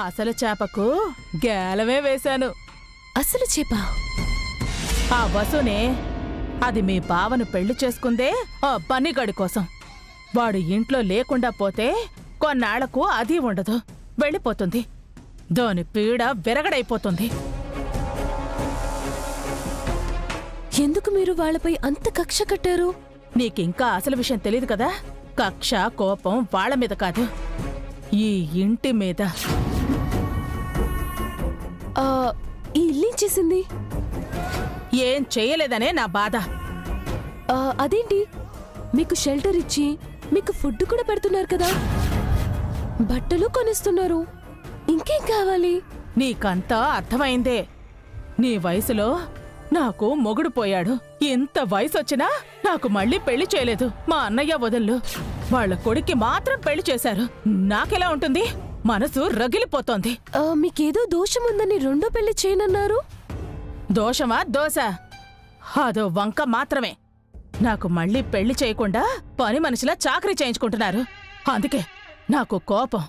అసలు చేపకు గేలమే వేశాను. అసలు చేప? ఆ వసునే. అది మీ బావను పెళ్లి చేసుకుందే ఆ పనిగడి కోసం. వాడు ఇంట్లో లేకుండా పోతే కొన్నాళ్లకు అది ఉండదు, వెళ్ళిపోతుంది. దాని పీడ విరగడైపోతుంది. ఎందుకు మీరు వాళ్ళపై అంత కక్ష కట్టారు? నీకింకా అసలు విషయం తెలీదు కదా. కక్ష కోపం వాళ్ళ మీద కాదు, ఈ ఇంటి మీద. ఈ ఇల్లేం చేసింది? ఏం చేయలేదనే నా బాధ. అదేంటి, మీకు షెల్టర్ ఇచ్చి మీకు ఫుడ్ కూడా పెడుతున్నారు కదా, బట్టలు కొనిస్తున్నారు, ఇంకేం కావాలి? నీకంతా అర్థమైందే. నీ వయసులో నాకు మొగుడు పోయాడు. ఇంత వయసొచ్చినా నాకు మళ్ళీ పెళ్లి చేయలేదు మా అన్నయ్య వదళ్ళు. వాళ్ళ కొడుక్కి మాత్రం పెళ్లి చేశారు. నాకెలా ఉంటుంది? మనసు రగిలిపోతోంది. మీకేదో దోషముందని రెండో పెళ్లి చేయనన్నారు. దోషమా దోశ? అదో వంక మాత్రమే. నాకు మళ్ళీ పెళ్లి చేయకుండా పని మనిషిలా చాకరీ చేయించుకుంటున్నారు. అందుకే నాకు కోపం.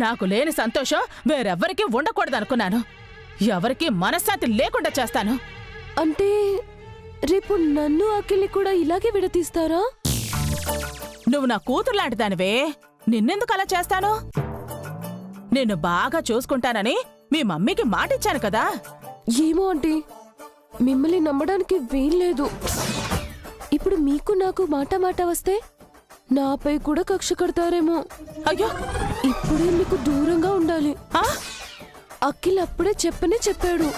నాకు లేని సంతోషం వేరెవ్వరికీ ఉండకూడదనుకున్నాను. ఎవరికీ మనశ్శాంతి లేకుండా చేస్తాను. అంటే రేపు నన్ను అఖిల్ని కూడా ఇలాగే విడతీస్తారా? నువ్వు నా కూతురులాంటి దానివే, నిన్నెందుకు అలా చేస్తాను? నిన్ను బాగా చూసుకుంటానని మీ మమ్మీకి మాటిచ్చాను కదా. ఏమో ఆంటీ, మిమ్మల్ని నమ్మడానికి వీల్లేదు. ఇప్పుడు మీకు నాకు మాట వస్తే నాపై కూడా కక్ష కడతారేమో. అయ్యో, ఇప్పుడే మీకు దూరంగా ఉండాలి. అఖిల్ అప్పుడే చెప్పాడు.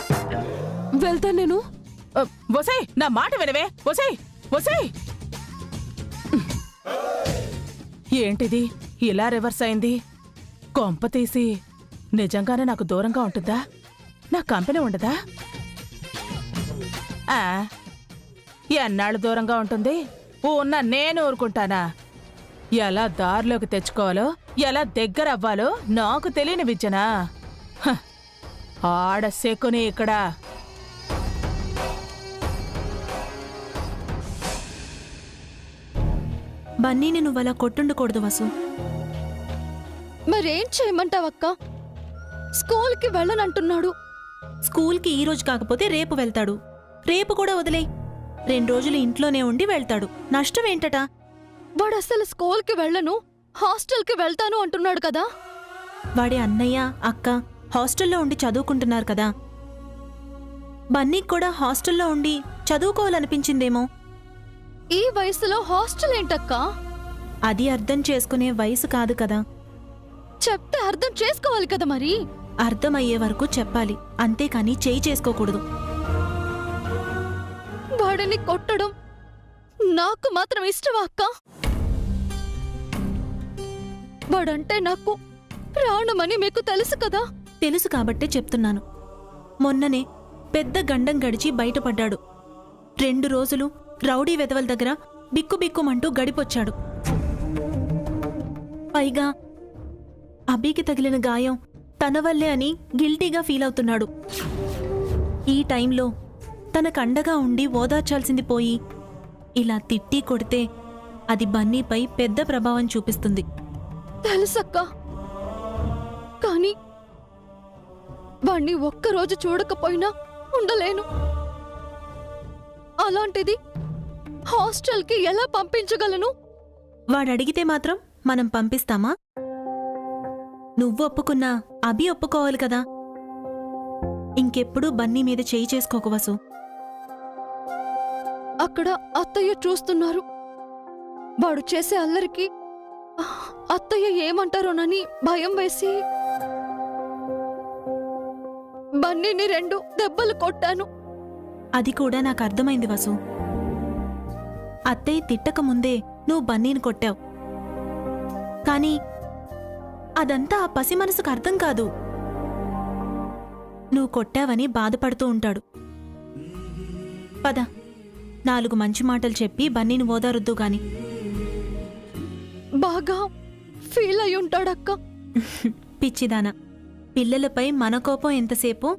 వెళ్తా నేను. వసై, నా మాట వినవే. వసై వసై. ఏంటిది ఇలా రివర్స్ అయింది? కొంప తీసి నిజంగానే నాకు దూరంగా ఉంటుందా? నా కంపెనీ ఉండదా? ఎన్నాళ్ళు దూరంగా ఉంటుంది? ఉన్న నేను ఊరుకుంటానా? ఎలా దారిలోకి తెచ్చుకోవాలో, ఎలా దగ్గర అవ్వాలో నాకు తెలియని విద్యనా? ఆడ సెక్కుని ఇక్కడ. బన్నీని నువ్వలా కొట్టుండకూడదు వసు. మరేం చేయమంటావక్క? స్కూల్కి వెళ్ళనంటున్నాడు. స్కూల్కి ఈ రోజు కాకపోతే రేపు వెళ్తాడు. రేపు కూడా వదిలే. 2 రోజులు ఇంట్లోనే ఉండి వెళ్తాడు. నష్టం ఏంటట? వాడు అసలు స్కూల్కి వెళ్ళను, హాస్టల్కి వెళ్తాను అంటున్నాడు కదా. వాడి అన్నయ్య అక్క హాస్టల్లో ఉండి చదువుకుంటున్నారు కదా. బన్నీకి కూడా హాస్టల్లో ఉండి చదువుకోవాలనిపించిందేమో. ఈ వయసులో హాస్టల్ ఏంటక్కా? అది అర్థం చేసుకునే వయసు కాదు కదా. చెప్తే అర్థం చేసుకోవాలి కదా. మరి అర్థమయ్యే వరకు చెప్పాలి, అంతేకాని చేయి చేసుకోకూడదు. వాడిని కొట్టడం నాకు మాత్రం ఇష్టమా అక్క? వాడంటే నాకు ప్రాణమని మీకు తెలుసు కదా. తెలుసు కాబట్టే చెప్తున్నాను. మొన్ననే పెద్ద గండం గడిచి బయటపడ్డాడు. 2 రోజులు రౌడీ వెధవల దగ్గర బిక్కుబిక్కుమంటూ గడిపొచ్చాడు. పైగా అభికి తగిలిన గాయం తన వల్లే అని గిల్టీగా ఫీల్ అవుతున్నాడు. ఈ టైంలో తనకండగా ఉండి ఓదార్చాల్సింది పోయి ఇలా తిట్టి కొడితే అది బన్నీపై పెద్ద ప్రభావం చూపిస్తుంది. తెలుసక్క, కానీ వాణ్ణి ఒక్కరోజు చూడకపోయినా ఉండలేను. అలాంటిది హాస్టల్కి ఎలా పంపించగలను? వాడడిగితే మాత్రం మనం పంపిస్తామా? నువ్వు ఒప్పుకున్నా అభి ఒప్పుకోవాలి కదా. ఇంకెప్పుడు బన్నీ మీద చేయి చేసుకోకు వసు. అక్కడ అత్తయ్య చూస్తున్నారు. వాడు చేసే అల్లరికి అత్తయ్య ఏమంటారోనని భయం వేసి బన్నీని 2 దెబ్బలు కొట్టాను. అది కూడా నాకు అర్థమైంది వసు. అత్తయ్య తిట్టకముందే నువ్వు బన్నీని కొట్టావు. కానీ అదంతా ఆ పసి మనసుకు అర్థం కాదు. నువ్వు కొట్టావని బాధపడుతూ ఉంటాడు. పద, 4 మంచి మాటలు చెప్పి బన్నీని ఓదారుద్దు గాని. బాగా ఫీల్ అయి ఉంటాడక్క. పిచ్చిదానా, పిల్లలపై మన కోపం ఎంతసేపో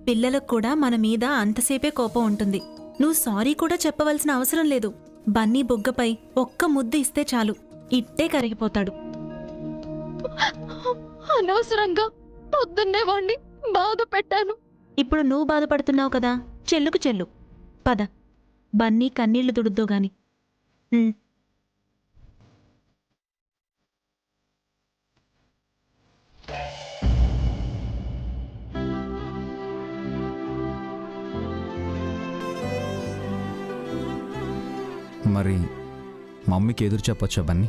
పిల్లలకు కూడా మన మీద అంతసేపే కోపం ఉంటుంది. నువ్వు సారీ కూడా చెప్పవలసిన అవసరం లేదు. బన్నీ బుగ్గపై ఒక్క ముద్దు ఇస్తే చాలు, ఇట్టే కరిగిపోతాడు. అనవసరంగా పొద్దున్నే వాణ్ణి బాధ పెట్టాను. ఇప్పుడు నువ్వు బాధపడుతున్నావు కదా, చెల్లుకు చెల్లు. పద, బన్నీ కన్నీళ్లు తుడుద్దో గాని. ఉమ్. మరి మమ్మీకి ఎదురు చెప్పొచ్చా బన్నీ?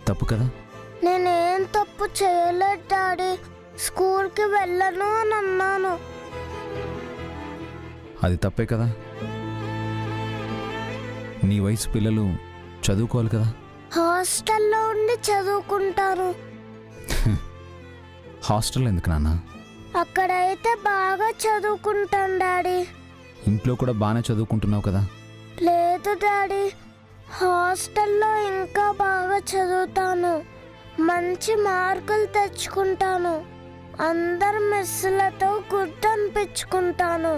తప్పు కదా? నేనేం తప్పు చేయలేదు డాడీ. స్కూల్కి వెళ్ళను అని అన్నాను. అది తప్పే కదా. నీ వయసు పిల్లలు చదువుకోవాలి కదా. హాస్టల్లో ఉండి చదువుకుంటాను. హాస్టల్ ఎందుకు నాన్న? అక్కడైతే బాగా చదువుకుంటాను డాడీ. ఇంట్లో కూడా బాగానే చదువుకుంటున్నావు కదా. లేదు డాడీ, హాస్టల్లో ఇంకా బాగా చదువుతాను. మంచి మార్కులు తెచ్చుకుంటాను. అందరు మిస్సులతో గుడ్ అనిపించుకుంటాను.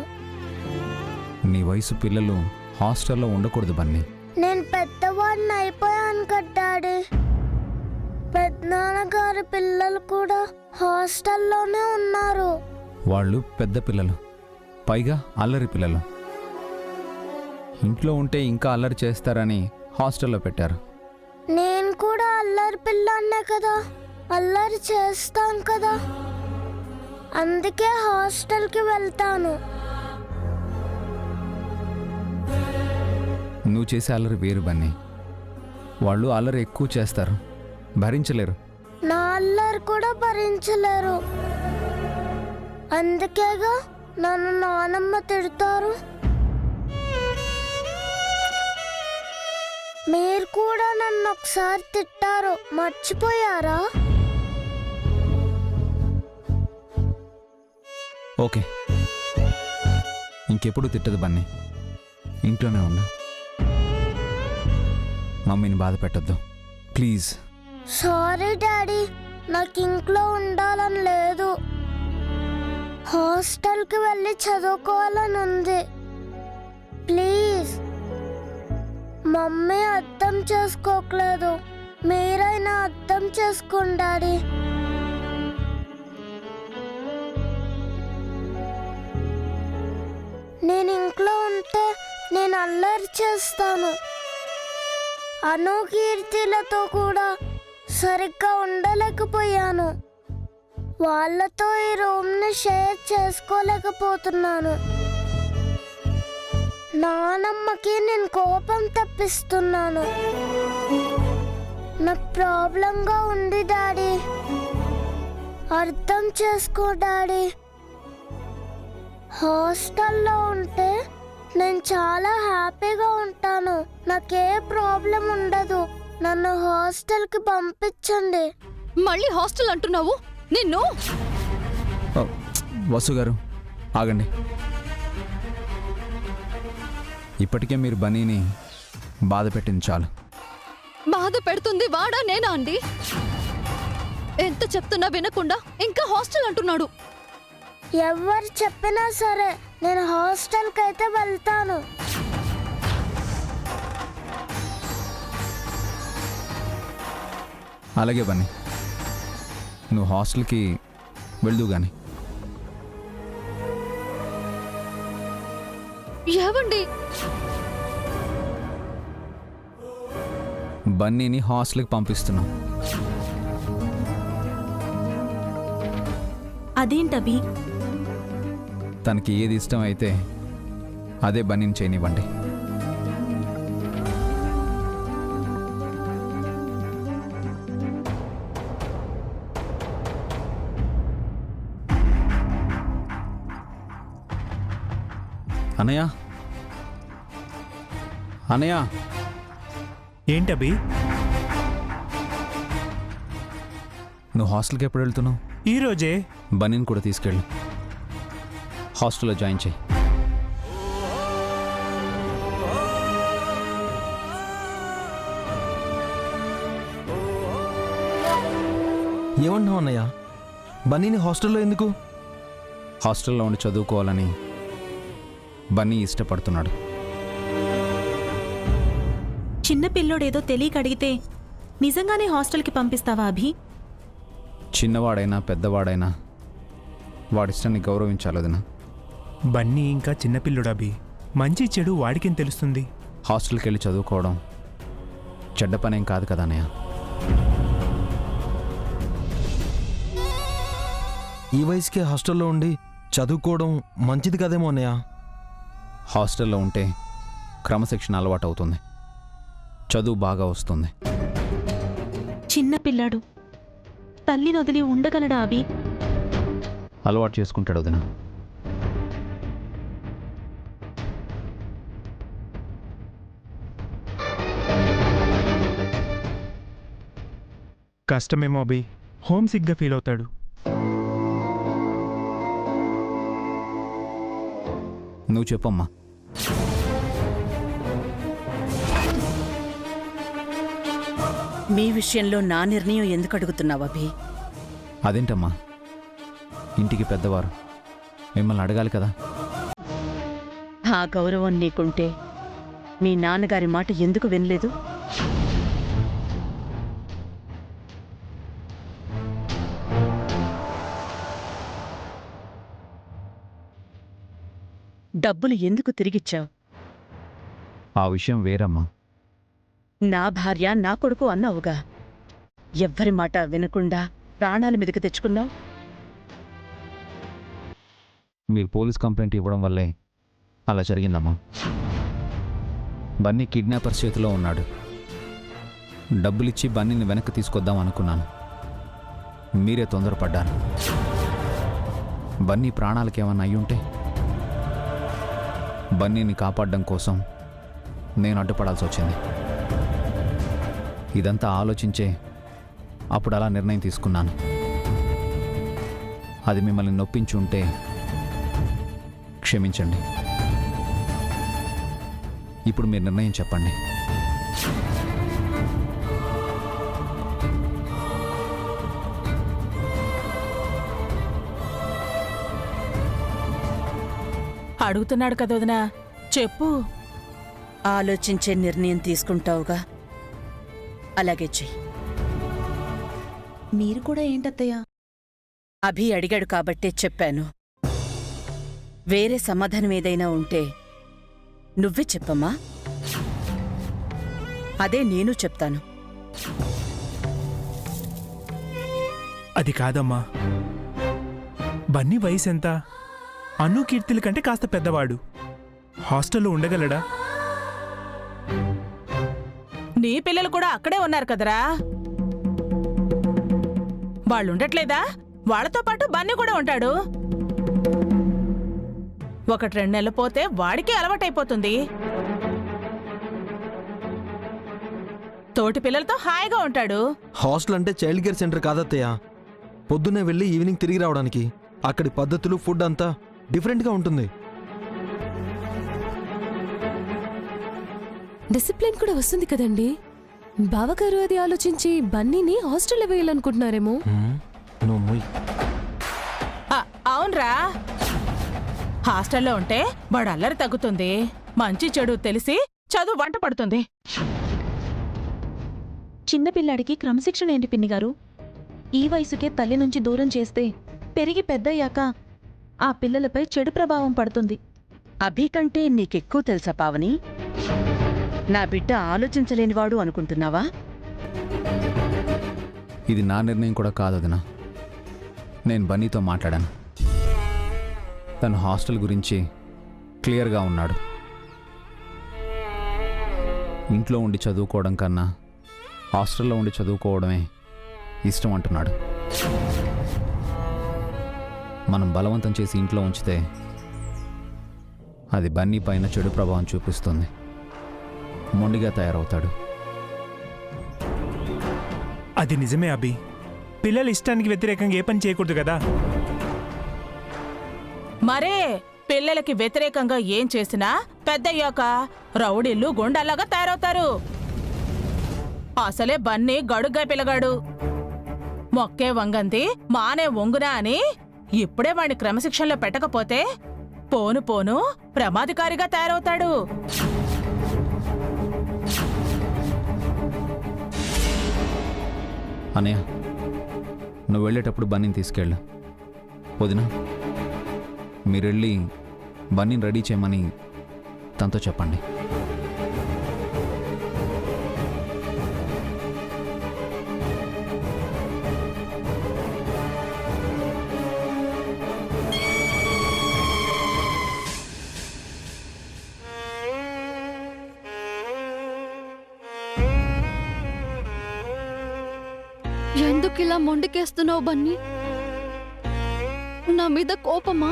నీ వయసు పిల్లలు హాస్టల్లో ఉండకూడదు బన్నీ. నేను పెద్దవాడిని అయిపోయాను కదా డాడీ. పెద్దనాన్నగారి పిల్లలు కూడా హాస్టల్లోనే ఉన్నారు. వాళ్ళు పెద్ద పిల్లలు, పైగా అల్లరి పిల్లలు. ఇంట్లో ఉంటే ఇంకా అల్లరి చేస్తారని హాస్టల్లో పెట్టారు. నేను కూడా అల్లరి పిల్లనే కదా, అల్లరి చేస్తాను కదా, అందుకే హాస్టల్కి వెళ్తాను. నువ్వు చేసే అల్లరి వేరు బన్నీ. వాళ్ళు అల్లరి ఎక్కువ చేస్తారు, భరించలేరు. నా అల్లరి కూడా భరించలేరు. అందుకేగా నన్ను నానమ్మ తిడతారు. మీరు కూడా నన్ను ఒకసారి తిట్టారు, మర్చిపోయారా? ఓకే, ఇంకెప్పుడు తిట్టదు బన్నీ. ఇంట్లోనే ఉండు. మమ్మీని బాధ పెట్టద్దు ప్లీజ్. సారీ డాడీ, నాకు ఇంట్లో ఉండాలని లేదు. హాస్టల్కి వెళ్ళి చదువుకోవాలని ఉంది. ప్లీజ్. మమ్మీ అర్థం చేసుకోవట్లేదు, మీరైనా అర్థం చేసుకోండి డాడీ. నేను ఇంట్లో ఉంటే నేను అల్లరి చేస్తాను. అను కీర్తిలతో కూడా సరిగ్గా ఉండలేకపోయాను. వాళ్ళతో ఈ రూమ్ని షేర్ చేసుకోలేకపోతున్నాను. నానమ్మకి నేను కోపం తప్పిస్తున్నాను. నాకు ప్రాబ్లంగా ఉంది డాడీ, అర్థం చేసుకో డాడీ. హాస్టల్లో ఉంటే నేను చాలా హ్యాపీగా ఉంటాను. నాకే ప్రాబ్లం ఉండదు. నన్ను హాస్టల్కి పంపించండి. మళ్ళీ హాస్టల్ అంటున్నావు నిన్ను? ఓ, వసు గారు ఆగండి. ఇప్పటికే మీరు బన్నీని బాధ పెట్టింది చాలు. బాధ పెడుతుంది వాడా నేనా అండి? ఎంత చెప్తున్నా వినకుండా ఇంకా హాస్టల్ అంటున్నాడు. ఎవరు చెప్పినా సరే నేను హాస్టల్కి అయితే వెళ్తాను. అలాగే బన్నీ, నువ్వు హాస్టల్కి వెళ్దు గాని. ఏవండి? బన్నీని హాస్టల్కి పంపిస్తున్నాం. అదేంటబి? తనకి ఏది ఇష్టం అయితే అదే బన్నీని చేయనివ్వండి. అనయ్య, అనయ్య. ఏంటబి? నువ్వు హాస్టల్కి ఎప్పుడు వెళ్తున్నావు? ఈరోజే. బన్నీని కూడా తీసుకెళ్ళు, హాస్టల్లో జాయిన్ చేయి. ఏమంటున్నావు అన్నయ్య? బన్నీని హాస్టల్లో ఎందుకు? హాస్టల్లో ఉండి చదువుకోవాలని బన్నీ ఇష్టపడుతున్నాడు. చిన్న పిల్లోడేదో తెలియక అడిగితే నిజంగానే హాస్టల్కి పంపిస్తావా అభి? చిన్నవాడైనా పెద్దవాడైనా వాడిష్టాన్ని గౌరవించాలి వదిన. బన్నీ ఇంకా చిన్నపిల్లుడు అభి. మంచి చెడు వాడికేం తెలుస్తుంది? హాస్టల్కి వెళ్ళి చదువుకోవడం చెడ్డ పనేం కాదు కదా అన్నయ్య. ఈ వయసుకే హాస్టల్లో ఉండి చదువుకోవడం మంచిది కదేమో అన్నయ్య. హాస్టల్లో ఉంటే క్రమశిక్షణ అలవాటు అవుతుంది, చదువు బాగా వస్తుంది. చిన్న పిల్లాడు తల్లిని వదిలి ఉండగలడా అభి? అలవాటు చేసుకుంటాడు వదిన. కష్టమేమో అభి, హోమ్ సిక్గా ఫీల్ అవుతాడు. నువ్వు చెప్పమ్మా. మీ విషయంలో నా నిర్ణయం ఎందుకు అడుగుతున్నావు అభి? అదేంటమ్మా, ఇంటికి పెద్దవారు మిమ్మల్ని అడగాలి కదా. ఆ గౌరవం నీకుంటే మీ నాన్నగారి మాట ఎందుకు వినలేదు? డబ్బులు ఎందుకు తిరిగిచ్చావు? ఆ విషయం వేరమ్మా. నా భార్య నా కొడుకు అన్నావుగా, ఎవ్వరి మాట వినకుండా ప్రాణాల మీదకి తెచ్చుకున్నావు. మీరు పోలీస్ కంప్లైంట్ ఇవ్వడం వల్లే అలా జరిగిందమ్మా. బన్నీ కిడ్నాపర్ చేతిలో ఉన్నాడు. డబ్బులిచ్చి బన్నీని వెనక్కి తీసుకొద్దాం అనుకున్నాను, మీరే తొందరపడ్డారు. బన్నీ ప్రాణాలకేమన్నా అయ్యుంటే బన్నీని కాపాడడం కోసం నేను అడ్డుపడాల్సి వచ్చింది. ఇదంతా ఆలోచించే అప్పుడు అలా నిర్ణయం తీసుకున్నాను. అది మిమ్మల్ని నొప్పించి ఉంటే క్షమించండి. ఇప్పుడు మీరు నిర్ణయం చెప్పండి. అడుగుతున్నాడు కదా వదినా, చెప్పు. ఆలోచించే నిర్ణయం తీసుకుంటావుగా, అలాగే చెయ్యి. మీరు కూడా ఏంటత్తయ్య? అభి అడిగాడు కాబట్టే చెప్పాను. వేరే సమాధానం ఏదైనా ఉంటే నువ్వే చెప్పమ్మా. అదే నేను చెప్తాను. అది కాదమ్మా, బన్నీ వయసు ఎంత? అను కీర్తిల కంటే కాస్త పెద్దవాడు. హాస్టల్లో ఉండగలడా? నీ పిల్లలు కూడా అక్కడే ఉన్నారు కదరా, వాళ్ళుండట్లేదా? వాళ్ళతో పాటు బన్నీ కూడా ఉంటాడు. 1-2 నెలలు పోతే వాడికి అలవాటైపోతుంది. తోటి పిల్లలతో హాయిగా ఉంటాడు. హాస్టల్ అంటే చైల్డ్ కేర్ సెంటర్ కాదత్తయ్య. పొద్దున్నే వెళ్ళి ఈవినింగ్ తిరిగి రావడానికి. అక్కడి పద్ధతులు, ఫుడ్ అంతా డిఫరెంట్గా ఉంటుంది. డిసిప్లిన్ కూడా వస్తుంది కదండి. బావగారు అది ఆలోచించి బన్నీని హాస్టల్లో వేయాలనుకుంటున్నారేమో. నువ్వు మొయ్. అవునరా, హాస్టల్లో ఉంటే వాడు అల్లరి తగ్గుతుంది, మంచి చెడు తెలిసి చదువు వంట పడుతుంది. చిన్నపిల్లాడికి క్రమశిక్షణ ఏంటి పిన్నిగారు? ఈ వయసుకే తల్లి నుంచి దూరం చేస్తే పెరిగి పెద్దయ్యాక ఆ పిల్లలపై చెడు ప్రభావం పడుతుంది. అభి కంటే నీకెక్కువ తెలుసా పావని? నా బిడ్డ ఆలోచించలేనివాడు అనుకుంటున్నావా? ఇది నా నిర్ణయం కూడా కాదు వదినా. నేను బన్నీతో మాట్లాడాను. తను హాస్టల్ గురించి క్లియర్గా ఉన్నాడు. ఇంట్లో ఉండి చదువుకోవడం కన్నా హాస్టల్లో ఉండి చదువుకోవడమే ఇష్టం అంటున్నాడు. మనం బలవంతం చేసి ఇంట్లో ఉంచితే అది బన్నీ పైన చెడు ప్రభావం చూపిస్తుంది. మొండిగా తయారవుతాడు. అది నిజమే అభి. పిల్లల ఇష్టానికి వ్యతిరేకంగా ఏ పని చేయకూడదు కదా. మరే పిల్లలకి వ్యతిరేకంగా ఏం చేసినా పెద్దయ్యాక రౌడీళ్ళు గుండాలాగా తయారవుతారు. అసలే బన్నీ గడుగ్గా పిల్లగాడు. మొక్కే వంగంది మానే వంగునా అని ఇప్పుడే వాణ్ణి క్రమశిక్షణలో పెట్టకపోతే పోను పోను ప్రమాదకారిగా తయారవుతాడు. అనయ్య, నువ్వు వెళ్ళేటప్పుడు బన్నీని తీసుకెళ్ళు. వదినా, మీరు వెళ్ళి బన్నీని రెడీ చేయమని తనతో చెప్పండి. ఎందుకు ఇలా మొండికేస్తున్నావు బన్నీ? నా మీద కోపమా?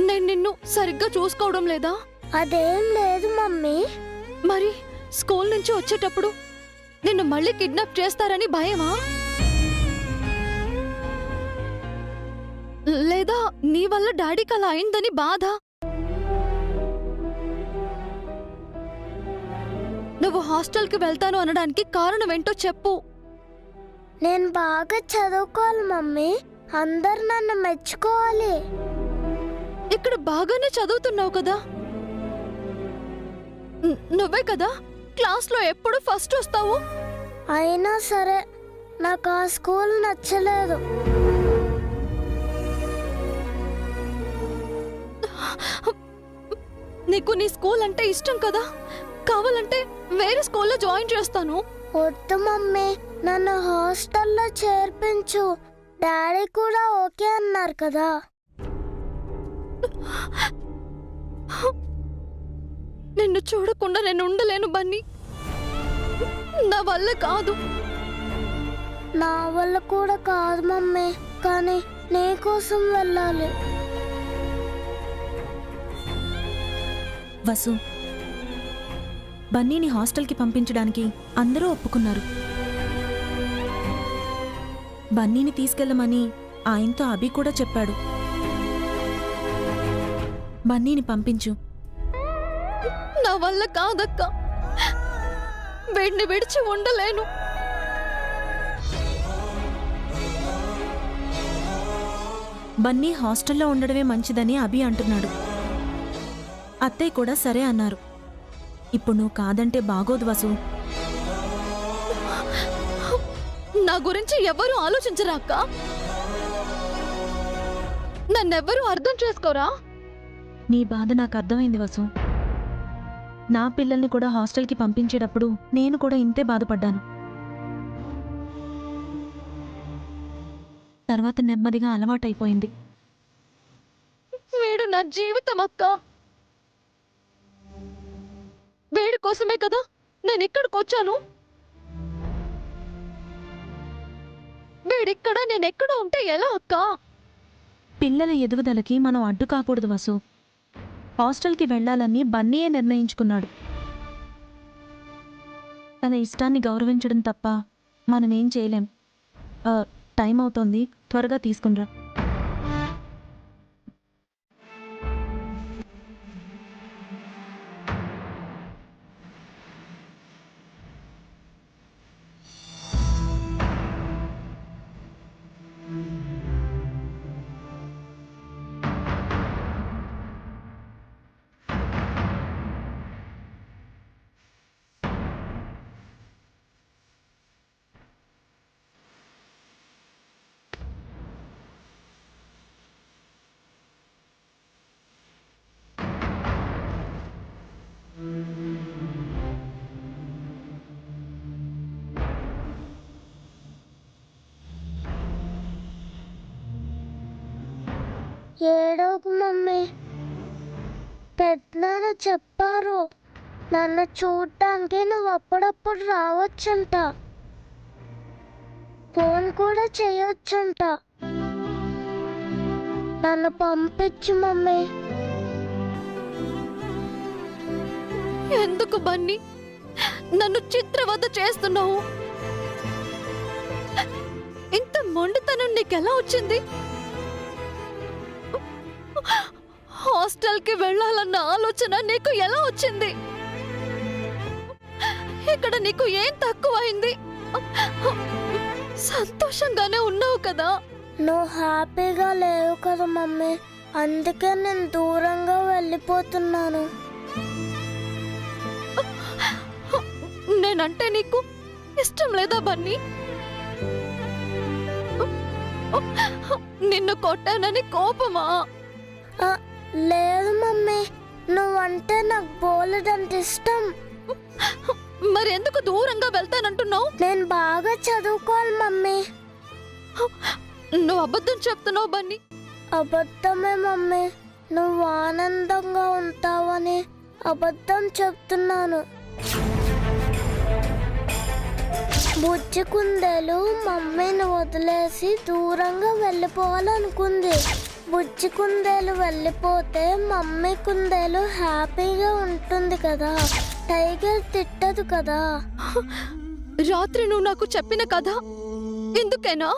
నేను నిన్ను సరిగ్గా చూసుకోవడం లేదా? అదేం లేదు మమ్మీ. మరి స్కూల్ నుంచి వచ్చేటప్పుడు నిన్ను మళ్ళీ కిడ్నాప్ చేస్తారని భయమా? లేదా నీ వల్ల డాడీకి అలా అయిందని బాధ? నువ్వు హాస్టల్కి వెళ్తాను అనడానికి కారణం ఏంటో చెప్పు. నేను బాగా చదువుకోవాలి మమ్మీ. అందరు నన్ను మెచ్చుకోవాలి. ఇక్కడ బాగానే చదువుతున్నావు కదా. నువ్వే కదా క్లాస్లో ఎప్పుడు ఫస్ట్ వస్తావు. అయినా సరే నాకు ఆ స్కూల్ నచ్చలేదు. నీకు నీ స్కూల్ అంటే ఇష్టం కదా, కావాలంటే వేరే స్కూల్లో జాయిన్ చేస్తాను. వద్దు మమ్మీ, నన్ను హాస్టల్లో చేర్పించు. డాడీ కూడా ఓకే అన్నారు కదా. నిన్ను చూడకుండా నేను ఉండలేను బన్నీ. నా వల్ల కాదు. నా వల్ల కూడా కాదు మమ్మీ, కానీ నీ కోసం వెళ్ళాలి. వసు, బన్నీని హాస్టల్కి పంపించడానికి అందరూ ఒప్పుకున్నారు. బన్నీని తీసుకెళ్ళమని ఆయనతో అభి కూడా చెప్పాడు. బన్నీని పంపించు. నా వల్ల కాదక్క, వీడిని విడిచి ఉండలేను. బన్నీ హాస్టల్లో ఉండడమే మంచిదని అభి అంటున్నాడు. అత్తయ్య కూడా సరే అన్నారు. ఇప్పుడు నువ్వు కాదంటే బాగోదు వసు. నా గురించి ఎవరు ఆలోచించరా అక్క? నన్నెవ్వరూ అర్థం చేసుకోరా? నీ బాధ నాకు అర్థమైంది వసు. నా పిల్లల్ని కూడా హాస్టల్కి పంపించేటప్పుడు నేను కూడా ఇంతే బాధపడ్డాను. తర్వాత నెమ్మదిగా అలవాటైపోయింది. వీడు నా జీవితం అక్క. వీడి కోసమే కదా నేను ఇక్కడికి వచ్చాను. వీడిక్కడ నేనెక్కడ ఉంటే ఎలా అక్క? పిల్లల ఎదుగుదలకి మనం అడ్డు కాకూడదు వసు. హాస్టల్కి వెళ్ళాలని బన్నీయే నిర్ణయించుకున్నాడు. తన ఇష్టాన్ని గౌరవించడం తప్ప మనం ఏం చేయలేం. టైం అవుతోంది, త్వరగా తీసుకునిరా. ఏడోకు మమ్మీ. పెద్దనాన్న చెప్పారు, నన్ను చూడటానికి నువ్వు అప్పుడప్పుడు రావచ్చంట, ఫోన్ కూడా చేయొచ్చంట. నన్ను పంపించు మమ్మీ. ఎందుకు బన్నీ నన్ను చిత్రవద చేస్తున్నావు? ఇంత మొండితనం నీకెలా వచ్చింది? హాస్టల్కి వెళ్ళాలన్న ఆలోచన నీకు ఎలా వచ్చింది? ఇక్కడ నీకు ఏం తక్కువైంది? సంతోషంగానే ఉన్నావు కదా? నువ్వు హ్యాపీగా లేవు కదా మమ్మీ, అందుకే నేను దూరంగా వెళ్ళిపోతున్నాను. నేనంటే నీకు ఇష్టం లేదా బన్నీ? నిన్ను కొట్టానని కోపమా? ఆ, లేదు మమ్మీ, నువ్వంటే నాకు బోలెడంత ఇష్టం. మరెందుకు దూరంగా వెళ్తానంటున్నావు? నేను బాగా చదువుకోవాలి మమ్మీ. నువ్వు అబద్ధం చెప్తున్నావు బన్నీ. అబద్ధమే మమ్మీ, నువ్వు ఆనందంగా ఉంటావని అబద్ధం చెప్తున్నాను. బుజ్జి కుందేలు మమ్మీని వదిలేసి దూరంగా వెళ్ళిపోవాలనుకుంది. బుజ్జి కుందేలు వెళ్ళిపోతే మమ్మీ కుందేలు హ్యాపీగా ఉంటుంది కదా, టైగర్ తిట్టదు కదా. రాత్రి నువ్వు నాకు చెప్పిన కథ ఎందుకేనా?